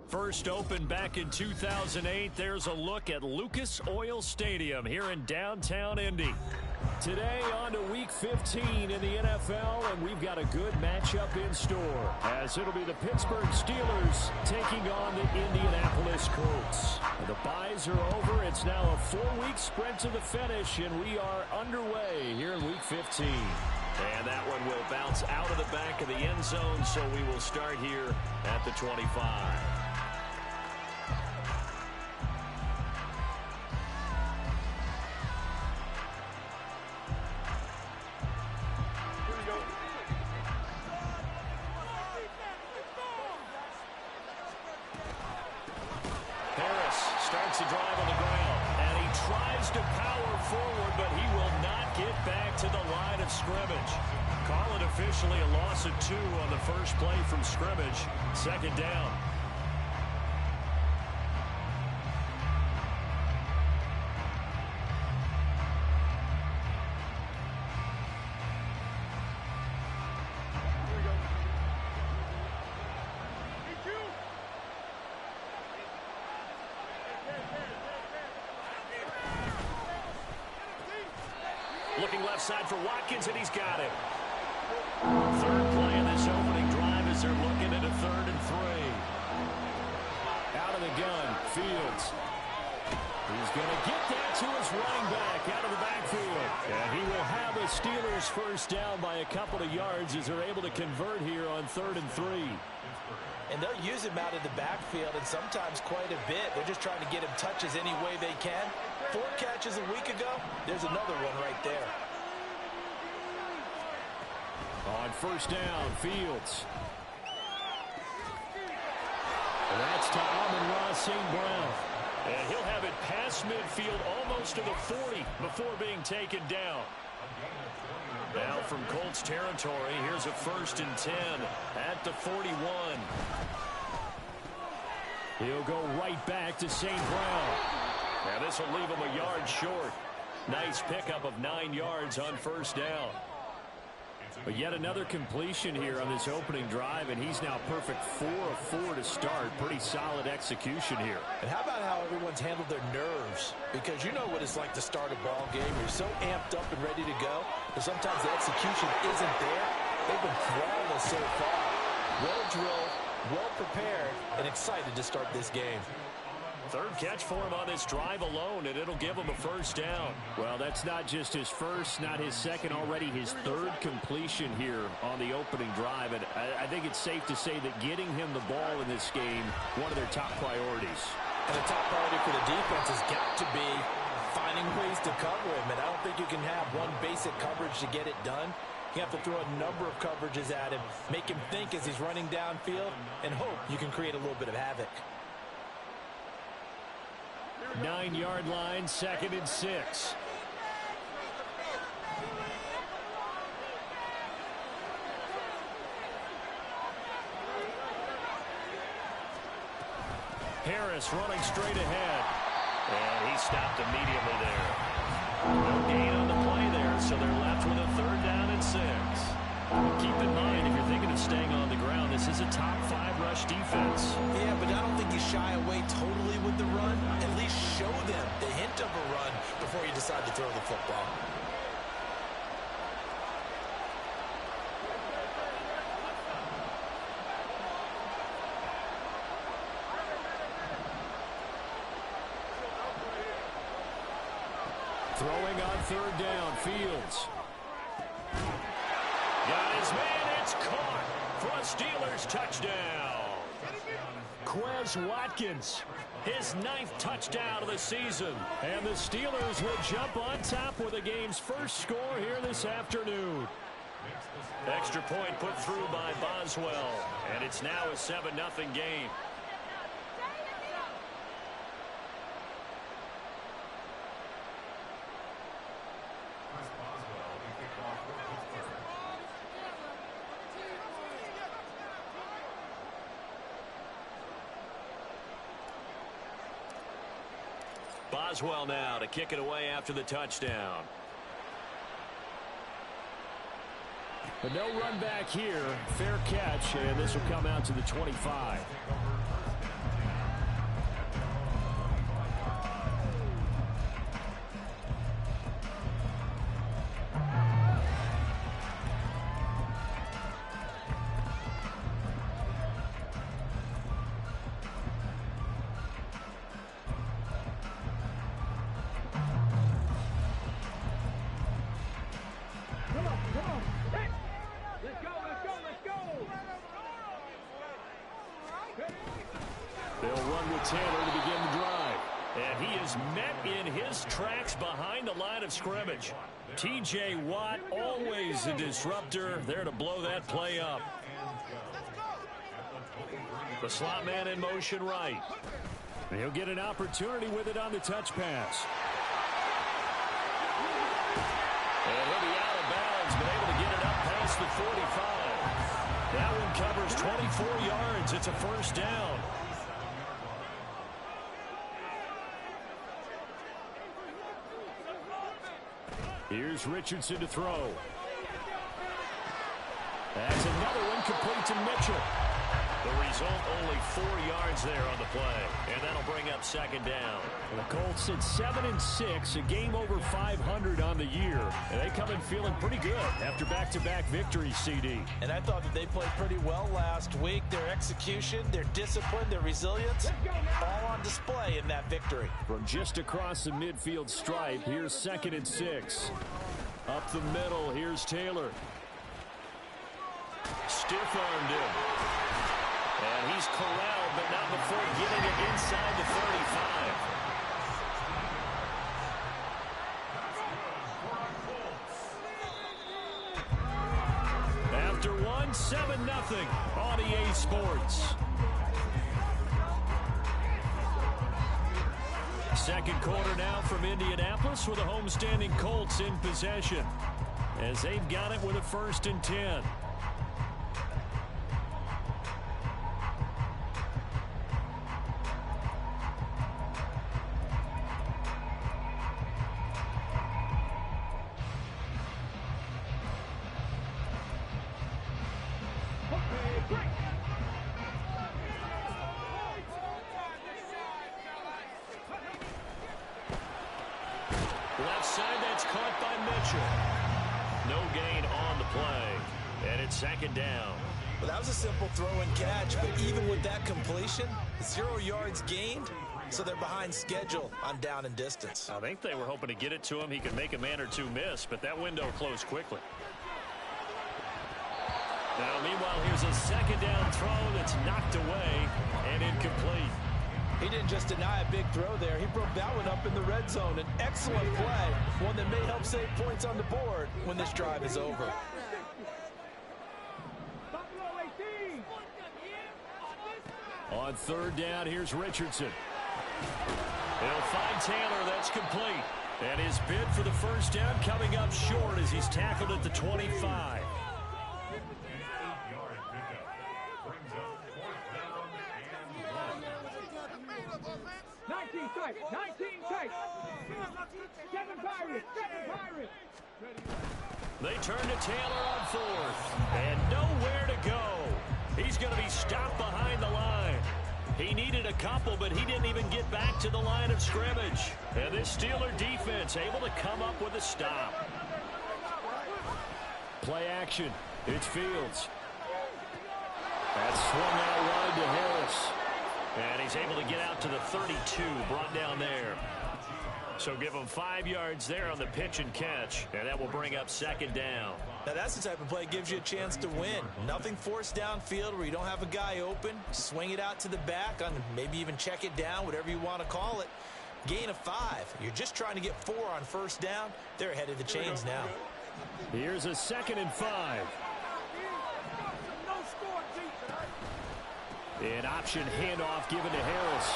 First opened back in 2008, there's a look at Lucas Oil Stadium here in downtown Indy. Today on to Week 15 in the NFL, and we've got a good matchup in store, as it'll be the Pittsburgh Steelers taking on the Indianapolis Colts. The byes are over. It's now a 4-week sprint to the finish, and we are underway here in Week 15. And that one will bounce out of the back of the end zone, so we will start here at the 25. Starts the drive on the ground, and he tries to power forward, but he will not get back to the line of scrimmage. Call it officially a loss of 2 on the first play from scrimmage. Second down. Looking left side for Watkins, and he's got it. Third play in this opening drive as they're looking at a 3rd and 3. Out of the gun, Fields. He's going to get that to his running back out of the backfield. And he will have a Steelers first down by a couple of yards as they're able to convert here on 3rd and 3. And they'll use him out of the backfield, and sometimes quite a bit. They're just trying to get him touches any way they can. 4 catches a week ago, there's another one right there. On first down, Fields. And that's to Amon-Ra St. Brown. And he'll have it past midfield almost to the 40 before being taken down. Now from Colts territory, here's a 1st and 10 at the 41. He'll go right back to St. Brown. Now this will leave him a yard short. Nice pickup of 9 yards on first down. But yet another completion here on this opening drive, and he's now perfect 4 of 4 to start. Pretty solid execution here. And how about how everyone's handled their nerves? Because you know what it's like to start a ball game. You're so amped up and ready to go, and sometimes the execution isn't there. They've been flawless so far. Well drilled, well prepared, and excited to start this game. 3rd catch for him on this drive alone, and it'll give him a first down. Well, that's not just his first, not his second, already his 3rd completion here on the opening drive. And I think it's safe to say that getting him the ball in this game, one of their top priorities. And the top priority for the defense has got to be finding ways to cover him. And I don't think you can have one basic coverage to get it done. You have to throw a number of coverages at him, make him think as he's running downfield, and hope you can create a little bit of havoc. 9-yard line, 2nd and 6. Harris running straight ahead. And he stopped immediately there. No gain on the play there, so they're left with a 3rd down and 6. Keep in mind, if you're thinking of staying on the ground, this is a top 5 rush defense. Yeah, but I don't think you shy away totally with the run. At least show them the hint of a run before you decide to throw the football. Throwing on 3rd down, Fields. Got his man, it's caught for a Steelers touchdown. Quez Watkins, his 9th touchdown of the season. And the Steelers will jump on top with the game's first score here this afternoon. Extra point put through by Boswell. And it's now a 7-0 game. Boswell now to kick it away after the touchdown. But no run back here. Fair catch, and this will come out to the 25. with Taylor to begin the drive. And he is met in his tracks behind the line of scrimmage. T.J. Watt, always a disruptor, there to blow that play up. The slot man in motion right. And he'll get an opportunity with it on the touch pass. And he'll be out of bounds, but able to get it up past the 45. That one covers 24 yards. It's a first down. Here's Richardson to throw. That's another one complete to Mitchell. The result, only 4 yards there on the play. And that'll bring up second down. And the Colts sit 7-6, a game over 500 on the year. And they come in feeling pretty good after back-to-back victories, CD. And I thought that they played pretty well last week. Their execution, their discipline, their resilience, all on display in that victory. From just across the midfield stripe, here's 2nd and 6. Up the middle, here's Taylor. Stiff-armed him. And he's corralled, but not before getting it inside the 35. After one, 7-0 on EA Sports. Second quarter now from Indianapolis with the homestanding Colts in possession as they've got it with a 1st and 10. Left side, that's caught by Mitchell. No gain on the play. And it's 2nd down. Well, that was a simple throw and catch, but even with that completion, 0 yards gained, so they're behind schedule on down and distance. I think they were hoping to get it to him. He could make a man or two miss, but that window closed quickly. Now, meanwhile, here's a 2nd down throw that's knocked away and incomplete. He didn't just deny a big throw there. He broke that one up in the red zone. An excellent play, one that may help save points on the board when this drive is over. On 3rd down, here's Richardson. He'll find Taylor. That's complete. And his bid for the 1st down coming up short as he's tackled at the 25. They turn to Taylor on 4th. And nowhere to go. He's going to be stopped behind the line. He needed a couple, but he didn't even get back to the line of scrimmage. And this Steeler defense able to come up with a stop. Play action. It's Fields. That's swung out wide to Harris. And he's able to get out to the 32, brought down there. So give him 5 yards there on the pitch and catch, and that will bring up 2nd down. Now that's the type of play that gives you a chance to win. Nothing forced downfield where you don't have a guy open. Swing it out to the back, on maybe even check it down, whatever you want to call it. Gain of 5. You're just trying to get 4 on 1st down. They're ahead of the chains now. Here's a 2nd and 5. An option handoff given to Harris.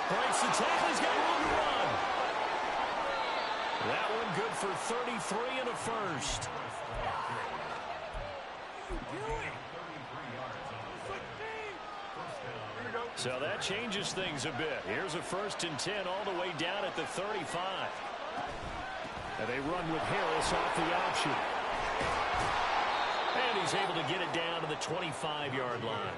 Breaks the tackle. He's got room to run. That one good for 33 and a 1st. So that changes things a bit. Here's a 1st and 10 all the way down at the 35. And they run with Harris off the option. And he's able to get it down to the 25-yard line.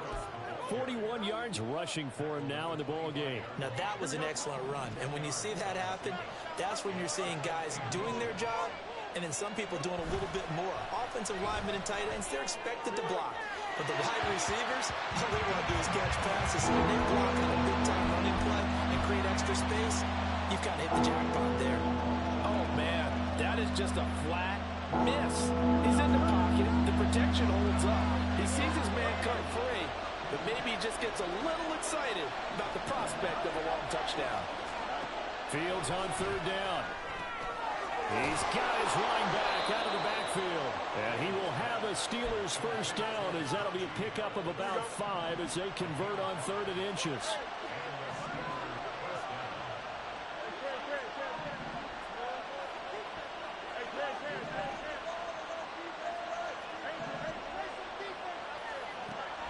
41 yards rushing for him now in the ball game. Now that was an excellent run. And when you see that happen, that's when you're seeing guys doing their job and then some people doing a little bit more. Offensive linemen and tight ends, they're expected to block. But the wide receivers, all they want to do is catch passes. So when they block on a big-time running play and create extra space, you've kind of hit the jackpot there. Oh, man, that is just a flat miss. He's in the pocket. The protection holds up. He sees his man cut free, but maybe he just gets a little excited about the prospect of a long touchdown. Fields on third down. He's got his running back out of the backfield. And he will have a Steelers first down, as that'll be a pickup of about 5 as they convert on 3rd and inches.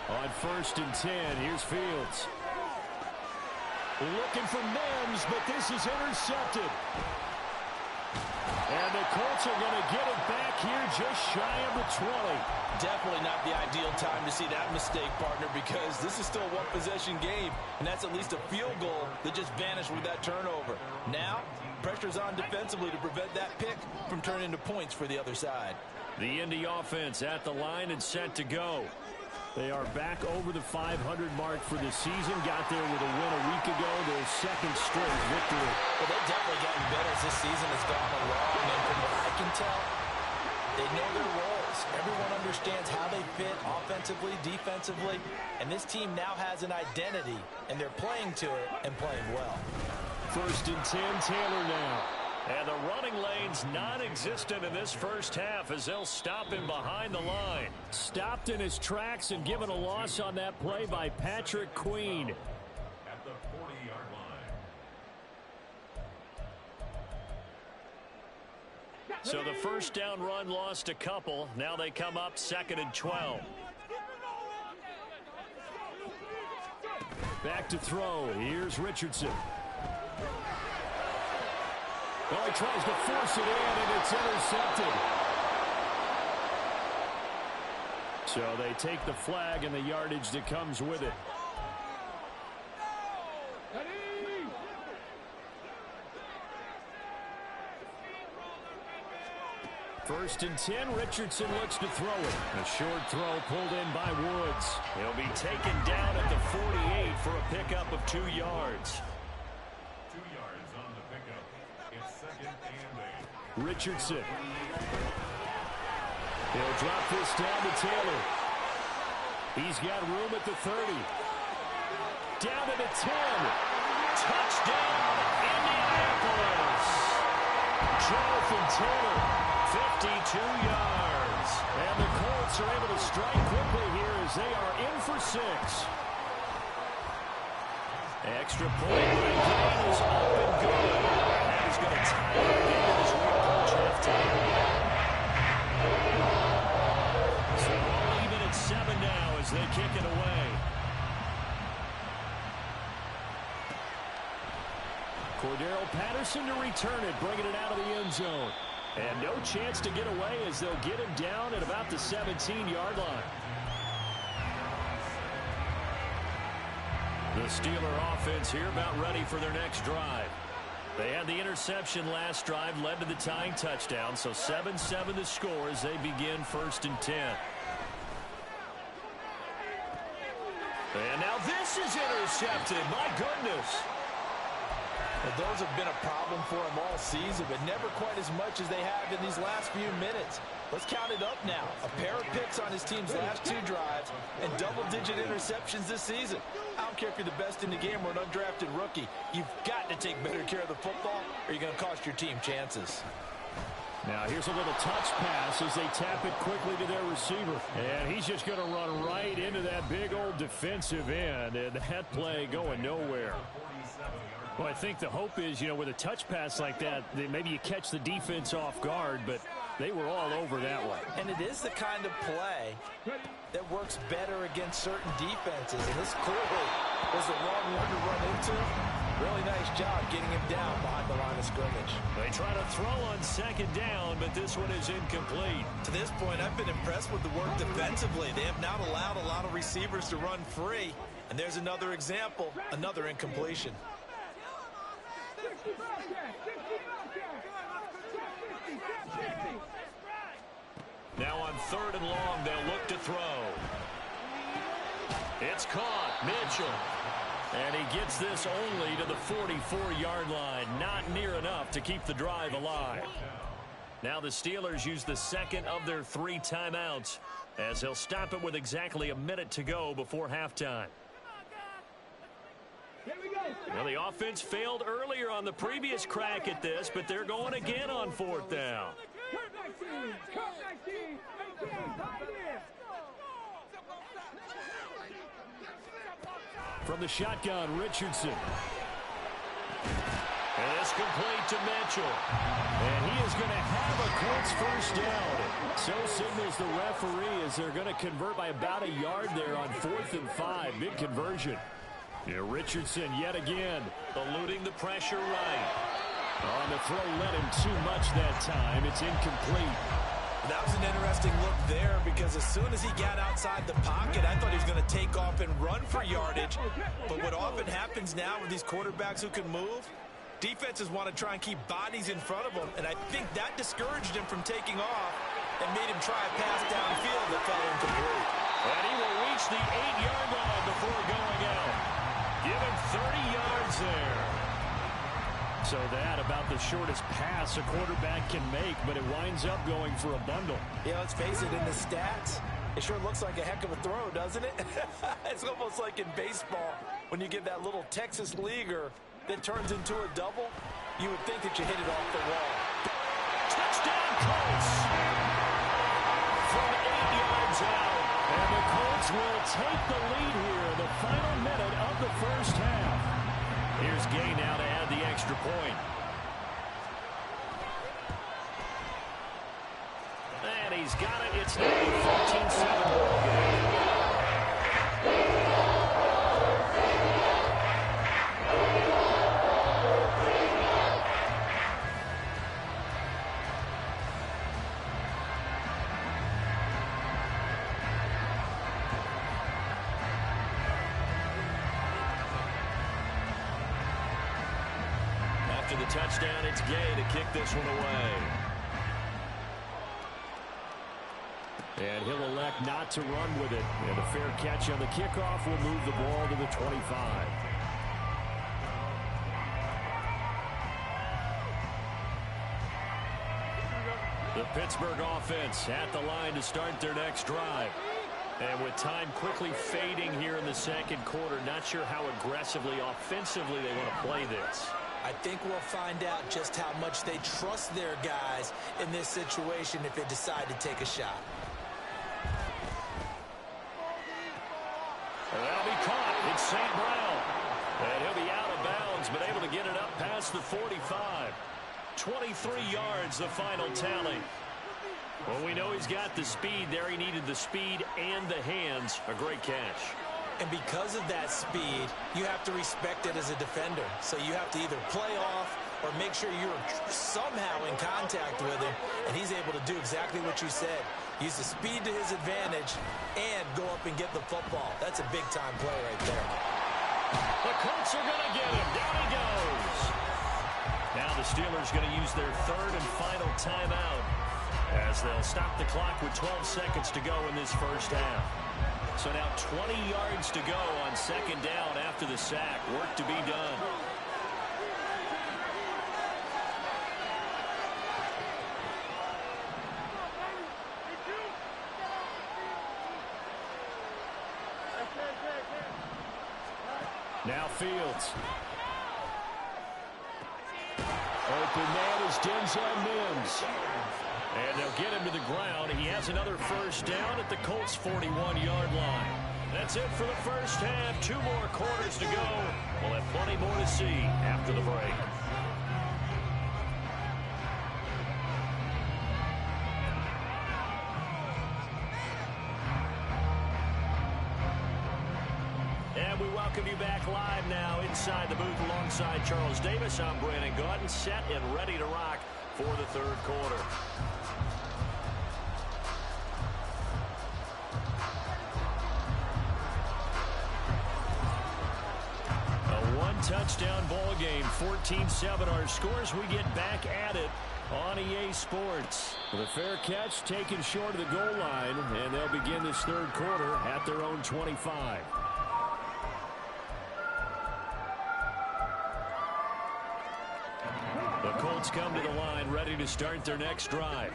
On 1st and 10, here's Fields. Looking for Mims, but this is intercepted. And the Colts are going to get it back here just shy of the 20. Definitely not the ideal time to see that mistake, partner, because this is still a one-possession game, and that's at least a field goal that just vanished with that turnover. Now, pressure's on defensively to prevent that pick from turning into points for the other side. The Indy offense at the line and set to go. They are back over the 500 mark for the season. Got there with a win a week ago, their second straight victory. Well, they've definitely gotten better as this season has gone along, and from what I can tell, they know their roles. Everyone understands how they fit offensively, defensively, and this team now has an identity, and they're playing to it and playing well. 1st and 10, Taylor now. And the running lane's non-existent in this first half as they'll stop him behind the line. Stopped in his tracks and given a loss on that play by Patrick Queen. At the 40-yard line. So the first down run lost a couple. Now they come up 2nd and 12. Back to throw. Here's Richardson. Well, he tries to force it in, and it's intercepted. So they take the flag and the yardage that comes with it. First and 10, Richardson looks to throw it. A short throw pulled in by Woods. He'll be taken down at the 48 for a pickup of 2 yards. 2 yards on the pickup. It's 2nd and 8. Richardson. He'll drop this down to Taylor. He's got room at the 30. Down to the 10. Touchdown, Indianapolis. Jonathan Taylor, 52 yards. And the Colts are able to strike quickly here as they are in for 6. Extra point by Green is up and good. That is going to tie the game as we approach halftime. So even at 7 now as they kick it away. Cordero Patterson to return it, bringing it out of the end zone. And no chance to get away as they'll get him down at about the 17-yard line. The Steeler offense here about ready for their next drive. They had the interception last drive, led to the tying touchdown, so 7-7 the score as they begin 1st and 10. And now this is intercepted. My goodness. Well, those have been a problem for them all season, but never quite as much as they have in these last few minutes. Let's count it up now. A pair of picks on his team's last 2 drives and double-digit interceptions this season. I don't care if you're the best in the game or an undrafted rookie. You've got to take better care of the football or you're going to cost your team chances. Now here's a little touch pass as they tap it quickly to their receiver. And he's just going to run right into that big old defensive end. And that play going nowhere. Well, I think the hope is, you know, with a touch pass like that, maybe you catch the defense off guard, but they were all over that one. And it is the kind of play that works better against certain defenses. And this clearly was the wrong one to run into. Really nice job getting him down behind the line of scrimmage. They try to throw on 2nd down, but this one is incomplete. To this point, I've been impressed with the work defensively. They have not allowed a lot of receivers to run free. And there's another example, another incompletion. Now on 3rd and long, they'll look to throw. It's caught. Mitchell. And he gets this only to the 44-yard line. Not near enough to keep the drive alive. Now the Steelers use the second of their 3 timeouts as they'll stop it with exactly a minute to go before halftime. Well, the offense failed earlier on the previous crack at this, but they're going again on 4th down. From the shotgun, Richardson. And it's complete to Mitchell. And he is going to have a Colts first down. So signals the referee as they're going to convert by about a yard there on 4th and 5. Big conversion. Yeah, Richardson yet again eluding the pressure right. On the throw, let him too much that time. It's incomplete. That was an interesting look there because as soon as he got outside the pocket, I thought he was going to take off and run for yardage. But what often happens now with these quarterbacks who can move, defenses want to try and keep bodies in front of them, and I think that discouraged him from taking off and made him try a pass downfield that fell incomplete. And he will reach the 8-yard line before going out. Give him 30 yards there. So that about the shortest pass a quarterback can make, but it winds up going for a bundle. Yeah, let's face it, in the stats, it sure looks like a heck of a throw, doesn't it? It's almost like in baseball when you get that little Texas leaguer that turns into a double. You would think that you hit it off the wall. Touchdown, Colts! From 8 yards out, and the Colts will take the lead here in the final minute of the first half. Here's Gay now to add the extra point. And he's got it. It's now a 14-7 ball game. After the touchdown, it's Gay to kick this one away. And he'll elect not to run with it. And a fair catch on the kickoff will move the ball to the 25. The Pittsburgh offense at the line to start their next drive. And with time quickly fading here in the second quarter, not sure how aggressively, offensively they want to play this. I think we'll find out just how much they trust their guys in this situation if they decide to take a shot. That'll be caught. It's St. Brown. And he'll be out of bounds, but able to get it up past the 45. 23 yards, the final tally. Well, we know he's got the speed there. He needed the speed and the hands. A great catch. And because of that speed, you have to respect it as a defender. So you have to either play off or make sure you're somehow in contact with him, and he's able to do exactly what you said. Use the speed to his advantage and go up and get the football. That's a big-time play right there. The Colts are going to get him. Down he goes. Now the Steelers going to use their third and final timeout as they'll stop the clock with 12 seconds to go in this first half. So now 20 yards to go on second down after the sack. Work to be done. Now Fields. Open man is Denzel Mims. And they'll get him to the ground. He has another first down at the Colts' 41-yard line. That's it for the first half. 2 more quarters to go. We'll have plenty more to see after the break. And we welcome you back live now inside the booth alongside Charles Davis. I'm Brandon Gaudin, set and ready to rock for the third quarter. Touchdown ball game, 14-7 our scores. We get back at it on EA Sports. The fair catch taken short of the goal line, and they'll begin this third quarter at their own 25. The Colts come to the line, ready to start their next drive.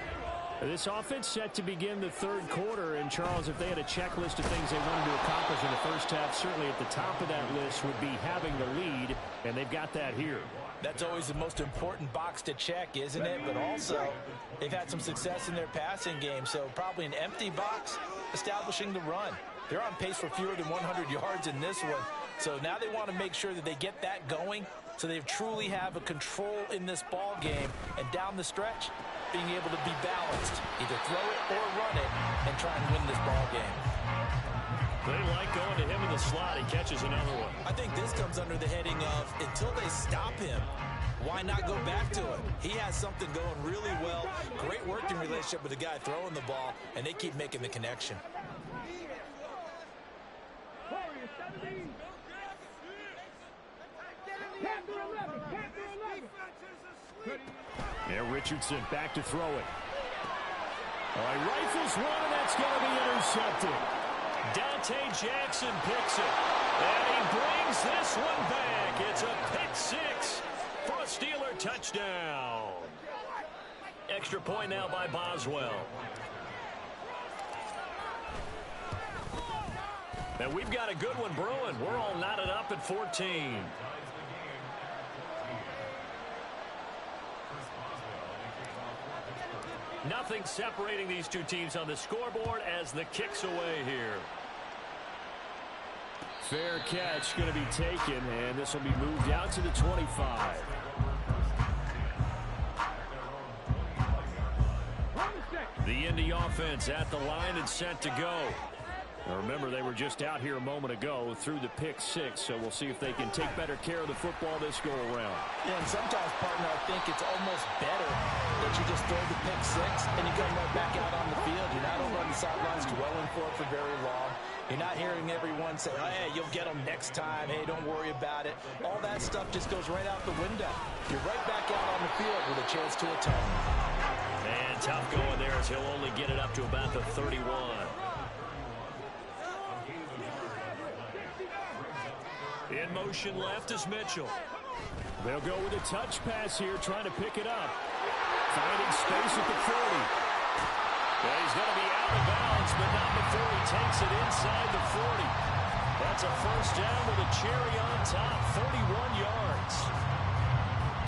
This offense set to begin the third quarter. And, Charles, if they had a checklist of things they wanted to accomplish in the first half, certainly at the top of that list would be having the lead, and they've got that here. That's always the most important box to check, isn't it? But also, they've had some success in their passing game, so probably an empty box establishing the run. They're on pace for fewer than 100 yards in this one, so now they want to make sure that they get that going so they truly have a control in this ball game, and down the stretch, being able to be balanced, either throw it or run it, and try and win this ball game. They like going to him in the slot. He catches another one. I think this comes under the heading of, until they stop him, why not go back to it? He has something going really well, great working relationship with the guy throwing the ball, and they keep making the connection. Now Richardson back to throw it. All right, rifles one, and that's going to be intercepted. Dante Jackson picks it, and he brings this one back. It's a pick six for a Steeler touchdown. Extra point now by Boswell. And we've got a good one brewing. We're all knotted up at 14. Nothing separating these two teams on the scoreboard as the kick's away here. Fair catch going to be taken, and this will be moved out to the 25. The Indy offense at the line and set to go. Now remember, they were just out here a moment ago through the pick six, so we'll see if they can take better care of the football this go-around. Yeah, and sometimes, partner, I think it's almost better that you just throw the pick six and you come right back out on the field. You're not over on the sidelines dwelling for it for very long. You're not hearing everyone say, oh, hey, you'll get them next time. Hey, don't worry about it. All that stuff just goes right out the window. You're right back out on the field with a chance to atone. And tough going there as he'll only get it up to about the 31. In motion left is Mitchell. They'll go with a touch pass here, trying to pick it up. Finding space at the 40. Yeah, he's going to be out of bounds, but not before he takes it inside the 40. That's a first down with a cherry on top, 41 yards.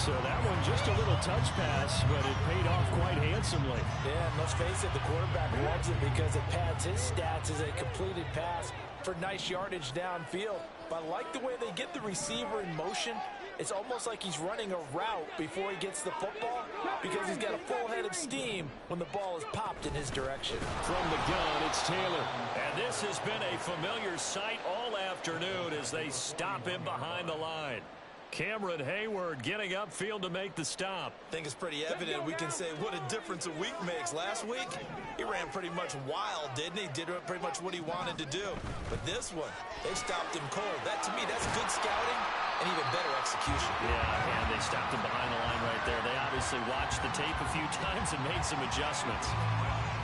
So that one just a little touch pass, but it paid off quite handsomely. Yeah, and let's face it, the quarterback loves it because it pads his stats as a completed pass for nice yardage downfield. But I like the way they get the receiver in motion. It's almost like he's running a route before he gets the football because he's got a full head of steam when the ball is popped in his direction. From the gun, it's Taylor. And this has been a familiar sight all afternoon as they stop him behind the line. Cameron Hayward getting upfield to make the stop. I think it's pretty evident. We can say what a difference a week makes. Last week, he ran pretty much wild, didn't he? Did pretty much what he wanted to do. But this one, they stopped him cold. That, to me, that's good scouting and even better execution. Yeah, and they stopped him behind the line right there. They obviously watched the tape a few times and made some adjustments.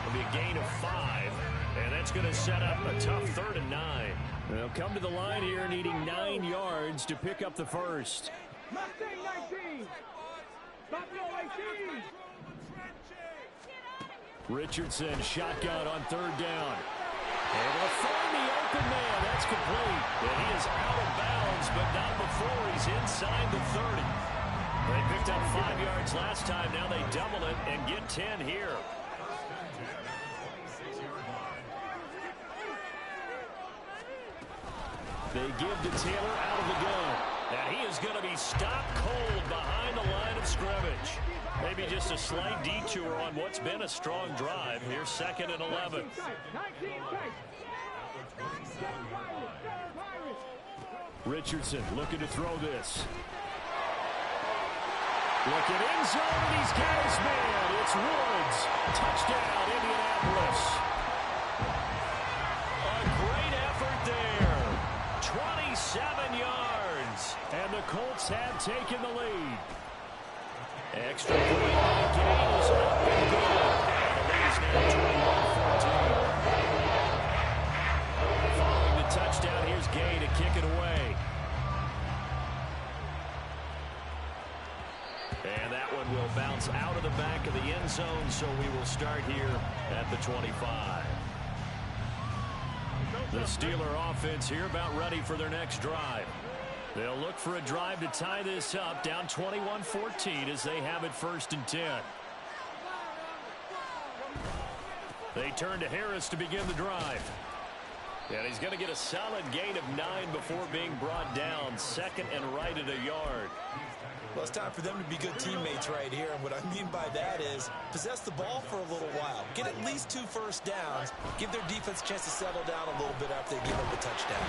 It'll be a gain of 5, and that's going to set up a tough 3rd and 9. They'll come to the line here needing 9 yards to pick up the first. Richardson shotgun on 3rd down. Able to find the open man. That's complete. And he is out of bounds, but not before he's inside the 30. They picked up 5 yards last time. Now they double it and get 10 here. They give to Taylor out of the gun. And he is going to be stopped cold behind the line of scrimmage. Maybe just a slight detour on what's been a strong drive. Here's 2nd and 11. Richardson looking to throw this. Look at end zone, and he's got his man. It's Woods. Touchdown, Indianapolis. A great effort there. 27 yards. And the Colts have taken the lead. Extra point gain is up and good. And the lead is now 21-14. Following the touchdown, here's Gay to kick it away. And that one will bounce out of the back of the end zone, so we will start here at the 25. The Steeler offense here about ready for their next drive. They'll look for a drive to tie this up, down 21-14 as they have it 1st and 10. They turn to Harris to begin the drive. And he's going to get a solid gain of 9 before being brought down. 2nd and right at a yard. Well, it's time for them to be good teammates right here. And what I mean by that is possess the ball for a little while. Get at least 2 first downs. Give their defense a chance to settle down a little bit after they give up a touchdown.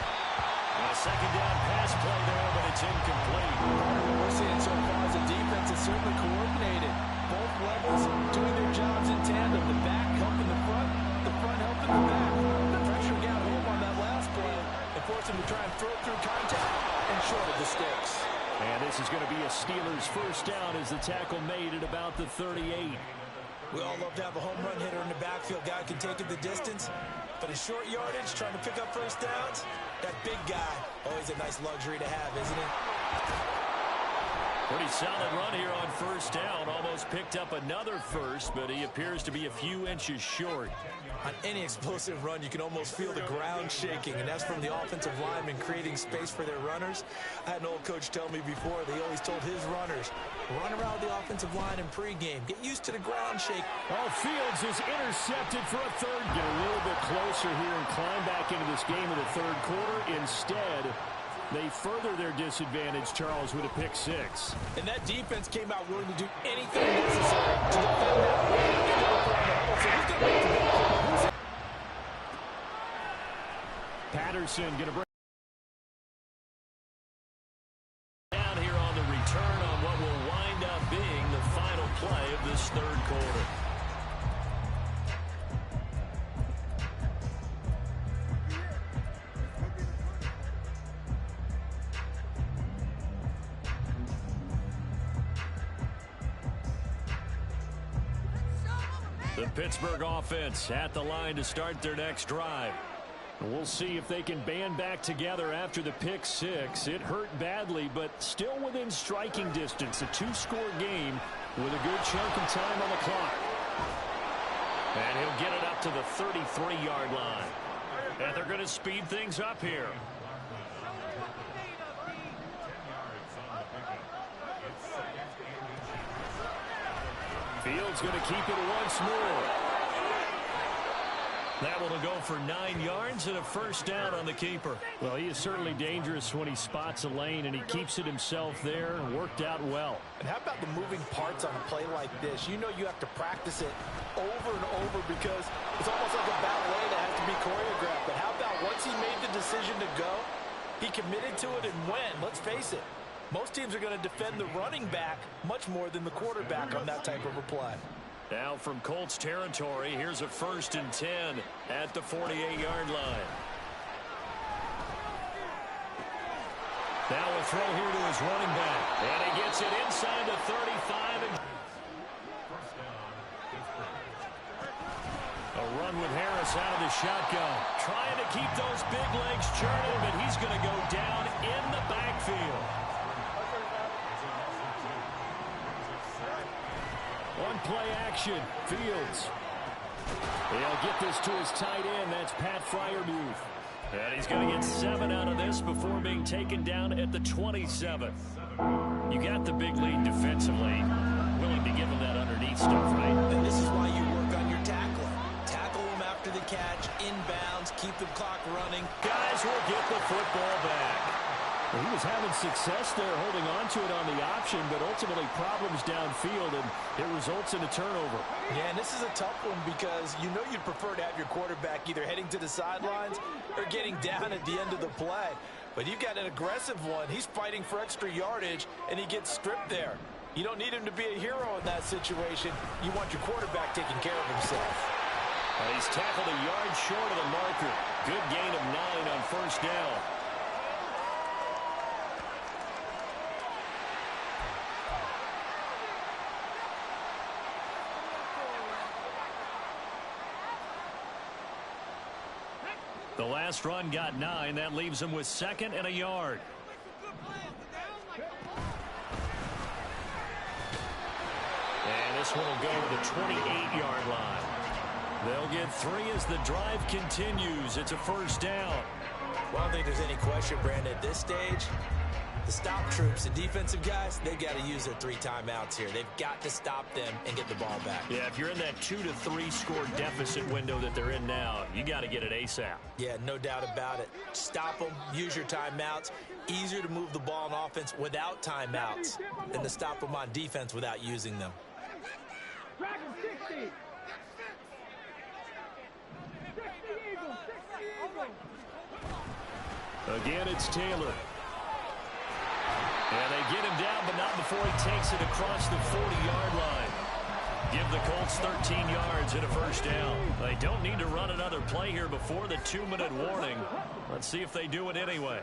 And a 2nd down pass play there, but it's incomplete. What we're seeing so far is the defense is certainly coordinated. Both levels doing their jobs in tandem. The back helping the front helping the back. The pressure got home on that last play and forced him to try and throw through contact and short of the sticks. And this is going to be a Steelers 1st down as the tackle made at about the 38. We all love to have a home run hitter in the backfield. Guy can take it the distance. But in short yardage, trying to pick up first downs, that big guy, always a nice luxury to have, isn't it? Pretty solid run here on 1st down. Almost picked up another first, but he appears to be a few inches short. On any explosive run, you can almost feel the ground shaking, and that's from the offensive linemen creating space for their runners. I had an old coach tell me before, they always told his runners, run around the offensive line in pregame. Get used to the ground shake. Oh, Fields is intercepted for a 3rd. Get a little bit closer here and climb back into this game in the 3rd quarter. Instead, they further their disadvantage, Charles, with a pick 6. And that defense came out willing to do anything necessary to defend that run. So he's going to make the ball. Patterson going to bring down here on the return on what will wind up being the final play of this 3rd quarter. The Pittsburgh offense at the line to start their next drive. We'll see if they can band back together after the pick 6. It hurt badly, but still within striking distance. A 2-score game with a good chunk of time on the clock. And he'll get it up to the 33-yard line. And they're going to speed things up here. Fields going to keep it once more. That one will go for 9 yards and a 1st down on the keeper. Well, he is certainly dangerous when he spots a lane, and he keeps it himself there and worked out well. And how about the moving parts on a play like this? You know you have to practice it over and over because it's almost like a ballet that has to be choreographed. But how about once he made the decision to go, he committed to it and went. Let's face it, most teams are going to defend the running back much more than the quarterback on that type of a play. Now from Colts territory, here's a 1st and 10 at the 48-yard line. Now a throw here to his running back. And he gets it inside the 35. A run with Harris out of the shotgun. Trying to keep those big legs churning, but he's going to go down in the backfield. On play action, Fields. He'll get this to his tight end. That's Pat Freiermuth. And he's going to get 7 out of this before being taken down at the 27. You got the big lead defensively. Willing to give him that underneath stuff, right? And this is why you work on your tackling. Tackle him after the catch, inbounds, keep the clock running. Guys will get the football back. Well, he was having success there holding on to it on the option, but ultimately problems downfield, and it results in a turnover. Yeah, and this is a tough one because you know you'd prefer to have your quarterback either heading to the sidelines or getting down at the end of the play. But you've got an aggressive one. He's fighting for extra yardage, and he gets stripped there. You don't need him to be a hero in that situation. You want your quarterback taking care of himself. And he's tackled a yard short of the marker. Good gain of 9 on 1st down. The last run got 9. That leaves him with 2nd and a yard. this one will go to the 28-yard line. They'll get 3 as the drive continues. It's a first down. Well, I don't think there's any question, Brandon, at this stage. The stop troops, the defensive guys, they've got to use their 3 timeouts here. They've got to stop them and get the ball back. Yeah, if you're in that 2 to 3 score deficit window that they're in now, you got to get it ASAP. Yeah, no doubt about it. Stop them, use your timeouts. Easier to move the ball on offense without timeouts than to stop them on defense without using them. Again, it's Taylor. And they get him down, but not before he takes it across the 40-yard line. Give the Colts 13 yards and a first down. They don't need to run another play here before the 2-minute warning. Let's see if they do it anyway.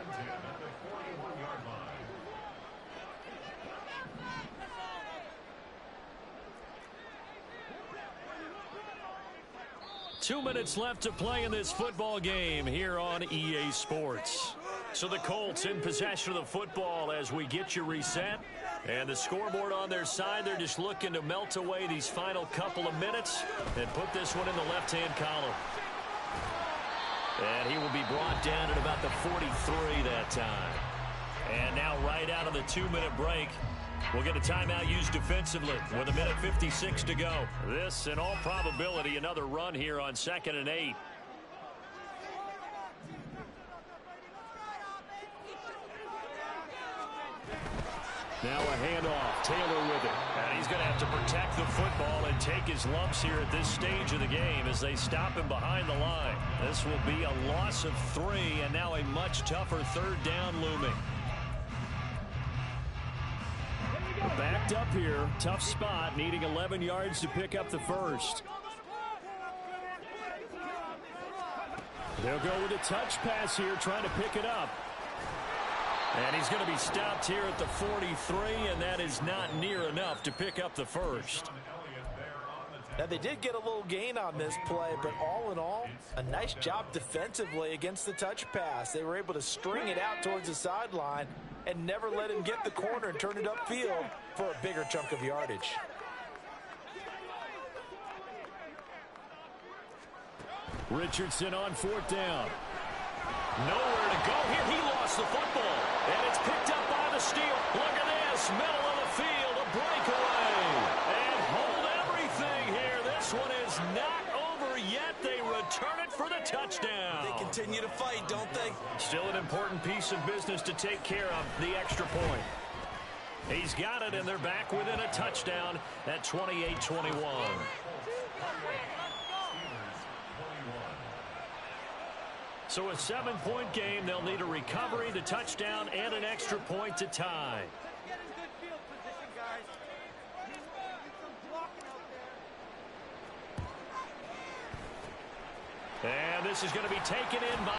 Two minutes left to play in this football game here on EA Sports. So the Colts in possession of the football as we get you reset. And the scoreboard on their side, they're just looking to melt away these final couple of minutes and put this one in the left-hand column. And he will be brought down at about the 43 that time. And now right out of the 2-minute break, we'll get a timeout used defensively with 1:56 to go. This, in all probability, another run here on 2nd and 8. Now a handoff. Taylor with it. And he's going to have to protect the football and take his lumps here at this stage of the game as they stop him behind the line. This will be a loss of 3, and now a much tougher 3rd down looming. Backed up here. Tough spot, needing 11 yards to pick up the first. They'll go with a touch pass here, trying to pick it up. And he's going to be stopped here at the 43, and that is not near enough to pick up the first. Now, they did get a little gain on this play, but all in all, a nice job defensively against the touch pass. They were able to string it out towards the sideline and never let him get the corner and turn it upfield for a bigger chunk of yardage. Richardson on 4th down. Nowhere to go here. He lost the football. And it's picked up by the steal. Look at this. Middle of the field. A breakaway. And hold everything here. This one is not over yet. They return it for the touchdown. They continue to fight, don't they? Still an important piece of business to take care of, the extra point. He's got it, and they're back within a touchdown at 28-21. So a 7-point game. They'll need a recovery, the touchdown, and an extra point to tie. And this is going to be taken in by